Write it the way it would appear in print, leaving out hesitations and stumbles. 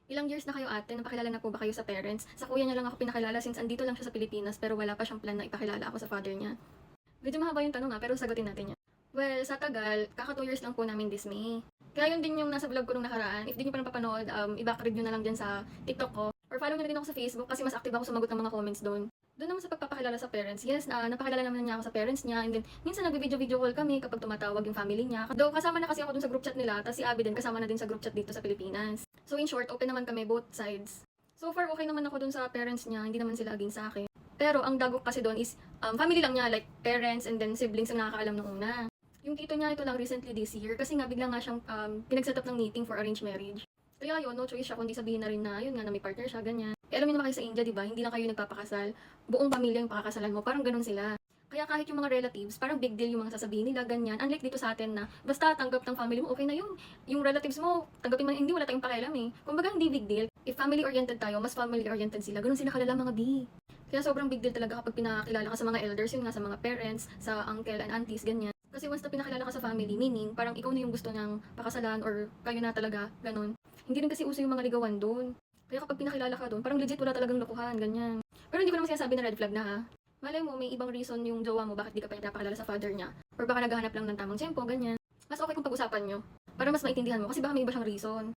Ilang years na kayo ate, napakilala na po ba kayo sa parents? Sa kuya niya lang ako pinakilala since andito lang siya sa Pilipinas pero wala pa siyang plan na ipakilala ako sa father niya. Medyo mahaba yung tanong pero sagutin natin yan. Well, sa tagal, kaka 2 years lang po namin this May. Kaya yun din yung nasa vlog ko nung nakaraan. If di nyo pa napapanood, i-backread nyo na lang dyan sa TikTok ko. Or follow nyo na din ako sa Facebook kasi mas active ako sumagot ng mga comments doon. Doon naman sa pagpapakilala sa parents, yes, napakilala naman niya ako sa parents niya, and then minsan nagbi-video call kami kapag tumatawag yung family niya. Though kasama na kasi ako dun sa group chat nila, tapos si Abby din kasama na din sa group chat dito sa Pilipinas. So in short, open naman kami both sides. So far, okay naman ako dun sa parents niya, hindi naman sila against sa akin. Pero ang dagok kasi doon is family lang niya, like parents and then siblings ang nakakaalam nung una. Yung tito niya ito lang recently this year kasi nga bigla nga siyang pinag-set up ng meeting for arranged marriage. Kaya yun, no choice siya kundi sabihin na rin na yun nga na may partner siya, ganyan. Eh, alam niyo naman kayo sa India, di ba? Hindi lang kayo nagpapakasal. Buong pamilya yung pakakasalan mo. Parang ganun sila. Kaya kahit yung mga relatives, parang big deal yung mga sasabihin nila, ganyan. Unlike dito sa atin na basta tanggap ng family mo, okay na yun. Yung relatives mo, tanggapin mo, hindi wala tayong pakialam eh. Kumbaga hindi big deal. If family-oriented tayo, mas family-oriented sila. Ganun sila kalala mga B. Kaya sobrang big deal talaga kapag pinakilala ka sa mga elders, yun nga sa mga parents, sa uncle and aunties, ganyan. Kasi once na pinakilala ka sa family, meaning parang ikaw na yung gusto niyang pakasalan or kayo na talaga, ganun. Hindi rin kasi uso yung mga ligawan doon. Kaya kapag pinakilala ka doon, parang legit wala talagang lokohan, ganyan. Pero hindi ko naman sinasabi na red flag na ha. Malay mo, may ibang reason yung jowa mo bakit di ka pa napakilala sa father niya. Or baka naghahanap lang ng tamang tiyempo, ganyan. Mas okay kung pag-usapan nyo. Para mas maintindihan mo kasi baka may iba siyang reason.